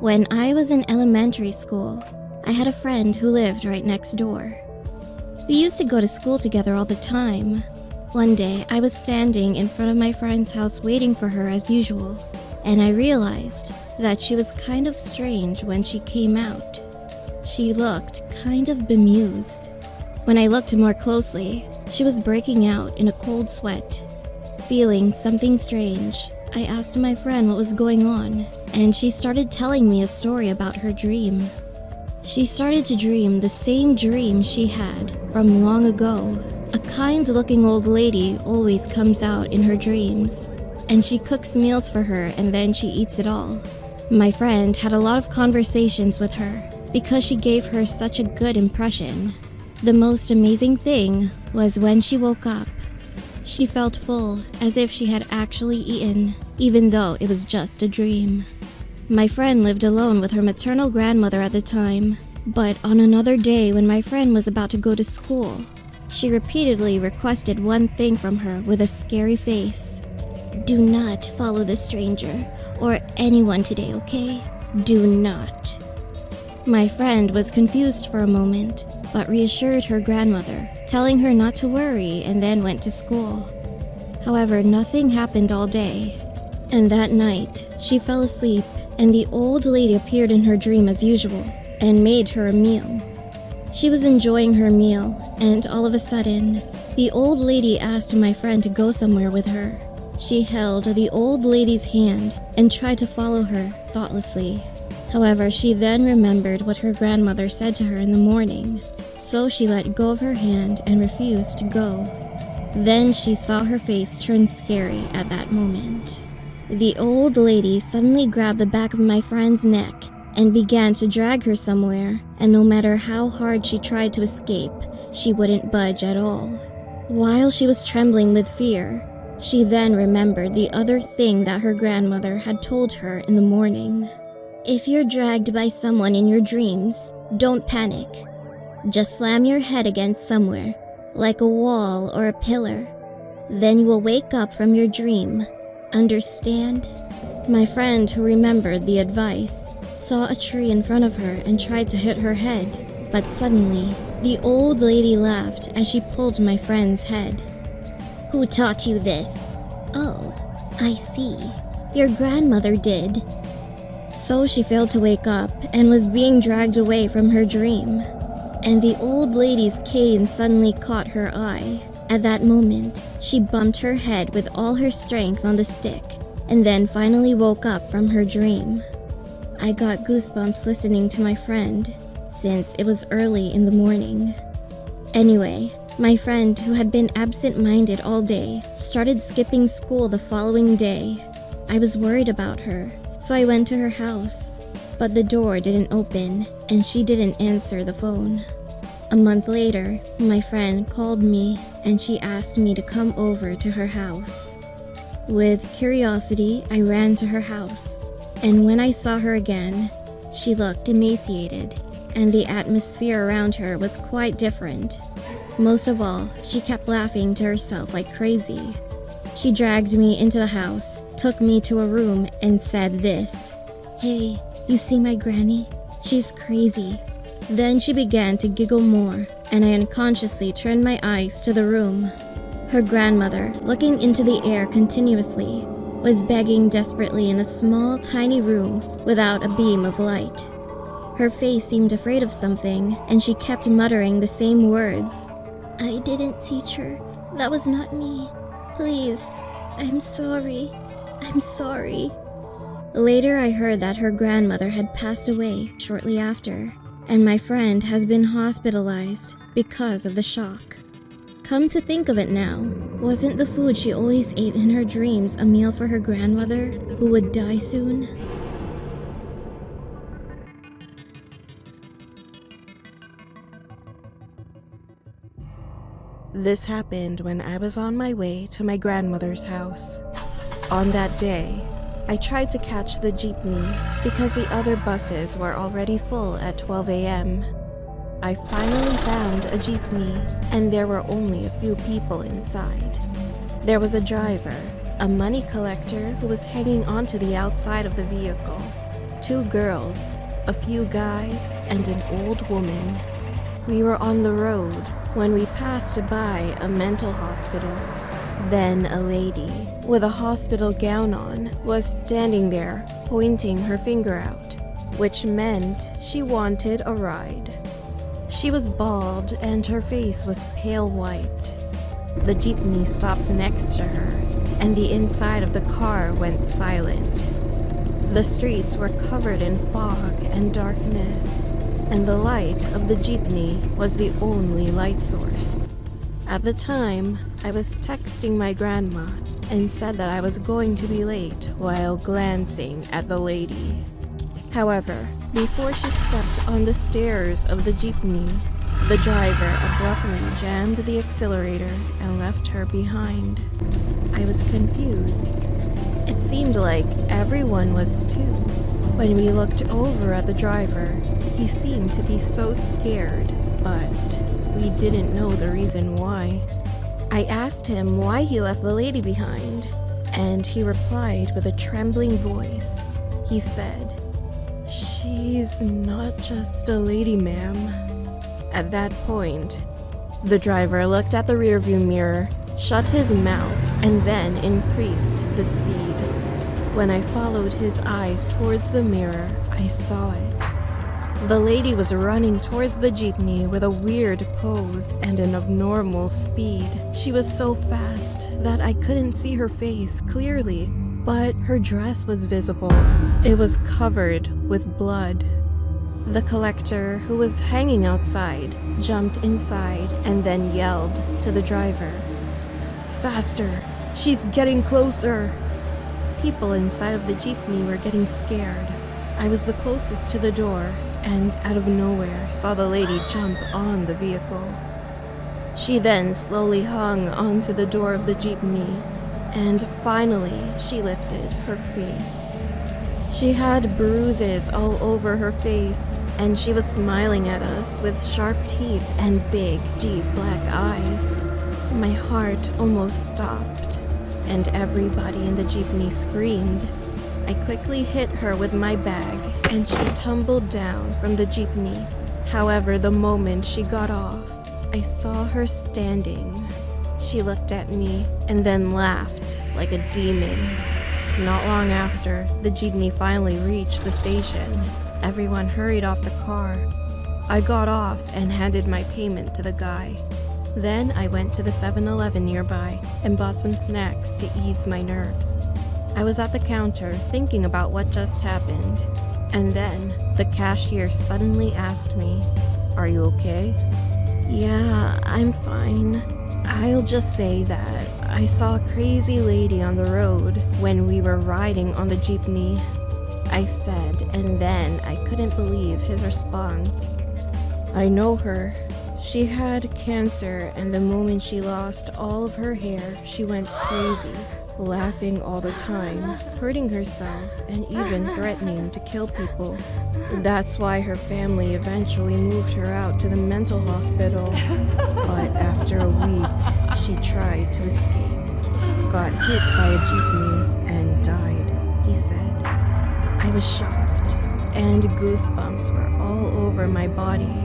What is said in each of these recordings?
When I was in elementary school, I had a friend who lived right next door. We used to go to school together all the time. One day, I was standing in front of my friend's house waiting for her as usual, and I realized that she was kind of strange when she came out. She looked kind of bemused. When I looked more closely, she was breaking out in a cold sweat. Feeling something strange, I asked my friend what was going on, and she started telling me a story about her dream. She started to dream the same dream she had from long ago. A kind-looking old lady always comes out in her dreams, and she cooks meals for her and then she eats it all. My friend had a lot of conversations with her because she gave her such a good impression. The most amazing thing was when she woke up, she felt full, as if she had actually eaten, even though it was just a dream. My friend lived alone with her maternal grandmother at the time, but on another day when my friend was about to go to school, she repeatedly requested one thing from her with a scary face. "Do not follow the stranger or anyone today, okay? Do not." My friend was confused for a moment, but reassured her grandmother, telling her not to worry, and then went to school. However, nothing happened all day, and that night, she fell asleep, and the old lady appeared in her dream as usual, and made her a meal. She was enjoying her meal, and all of a sudden, the old lady asked my friend to go somewhere with her. She held the old lady's hand and tried to follow her thoughtlessly. However, she then remembered what her grandmother said to her in the morning, so she let go of her hand and refused to go. Then she saw her face turn scary at that moment. The old lady suddenly grabbed the back of my friend's neck and began to drag her somewhere, and no matter how hard she tried to escape, she wouldn't budge at all. While she was trembling with fear, she then remembered the other thing that her grandmother had told her in the morning. "If you're dragged by someone in your dreams, don't panic. Just slam your head against somewhere, like a wall or a pillar. Then you will wake up from your dream. Understand?" My friend, who remembered the advice, saw a tree in front of her and tried to hit her head, but suddenly, the old lady laughed as she pulled my friend's head. "Who taught you this?" "Oh, I see. Your grandmother did." So she failed to wake up and was being dragged away from her dream, and the old lady's cane suddenly caught her eye. At that moment, she bumped her head with all her strength on the stick, and then finally woke up from her dream. I got goosebumps listening to my friend, since it was early in the morning. Anyway, my friend, who had been absent-minded all day, started skipping school the following day. I was worried about her, so I went to her house, but the door didn't open, and she didn't answer the phone. A month later, my friend called me, and she asked me to come over to her house. With curiosity, I ran to her house, and when I saw her again, she looked emaciated, and the atmosphere around her was quite different. Most of all, she kept laughing to herself like crazy. She dragged me into the house, took me to a room, and said this: "Hey, you see my granny? She's crazy." Then she began to giggle more, and I unconsciously turned my eyes to the room. Her grandmother, looking into the air continuously, was begging desperately in a small, tiny room without a beam of light. Her face seemed afraid of something, and she kept muttering the same words. "I didn't teach her. That was not me. Please, I'm sorry. I'm sorry." Later, I heard that her grandmother had passed away shortly after, and my friend has been hospitalized because of the shock. Come to think of it now, wasn't the food she always ate in her dreams a meal for her grandmother, who would die soon? This happened when I was on my way to my grandmother's house. On that day, I tried to catch the jeepney because the other buses were already full at 12 a.m. I finally found a jeepney, and there were only a few people inside. There was a driver, a money collector who was hanging onto the outside of the vehicle, 2 girls, a few guys, and an old woman. We were on the road when we passed by a mental hospital. Then a lady with a hospital gown on was standing there pointing her finger out, which meant she wanted a ride. She was bald and her face was pale white. The jeepney stopped next to her, and the inside of the car went silent. The streets were covered in fog and darkness, and the light of the jeepney was the only light source. At the time, I was texting my grandma and said that I was going to be late while glancing at the lady. However, before she stepped on the stairs of the jeepney, the driver abruptly jammed the accelerator and left her behind. I was confused. It seemed like everyone was too. When we looked over at the driver, he seemed to be so scared, but we didn't know the reason why. I asked him why he left the lady behind, and he replied with a trembling voice. He said, "She's not just a lady, ma'am." At that point, the driver looked at the rearview mirror, shut his mouth, and then increased the speed. When I followed his eyes towards the mirror, I saw it. The lady was running towards the jeepney with a weird pose and an abnormal speed. She was so fast that I couldn't see her face clearly, but her dress was visible. It was covered with blood. The collector, who was hanging outside, jumped inside and then yelled to the driver, "Faster! She's getting closer!" People inside of the jeepney were getting scared. I was the closest to the door, and out of nowhere saw the lady jump on the vehicle. She then slowly hung onto the door of the jeepney, and finally she lifted her face. She had bruises all over her face, and she was smiling at us with sharp teeth and big, deep black eyes. My heart almost stopped, and everybody in the jeepney screamed. I quickly hit her with my bag, and she tumbled down from the jeepney. However, the moment she got off, I saw her standing. She looked at me and then laughed like a demon. Not long after, the jeepney finally reached the station. Everyone hurried off the car. I got off and handed my payment to the guy. Then I went to the 7-Eleven nearby and bought some snacks to ease my nerves. I was at the counter thinking about what just happened, and then the cashier suddenly asked me, "Are you okay?" "Yeah, I'm fine. I'll just say that I saw a crazy lady on the road when we were riding on the jeepney," I said, and then I couldn't believe his response. "I know her. She had cancer, and the moment she lost all of her hair, she went crazy, laughing all the time, hurting herself, and even threatening to kill people. That's why her family eventually moved her out to the mental hospital. But after a week, she tried to escape, got hit by a jeepney, and died," he said. I was shocked, and goosebumps were all over my body.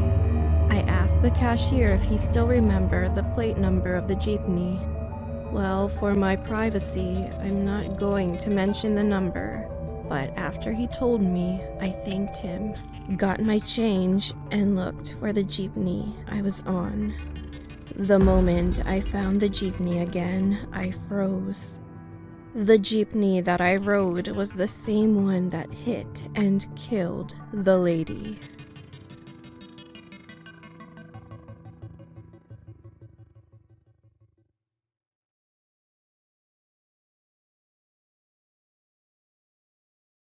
I asked the cashier if he still remembered the plate number of the jeepney. "Well, for my privacy, I'm not going to mention the number," but after he told me, I thanked him, got my change, and looked for the jeepney I was on. The moment I found the jeepney again, I froze. The jeepney that I rode was the same one that hit and killed the lady.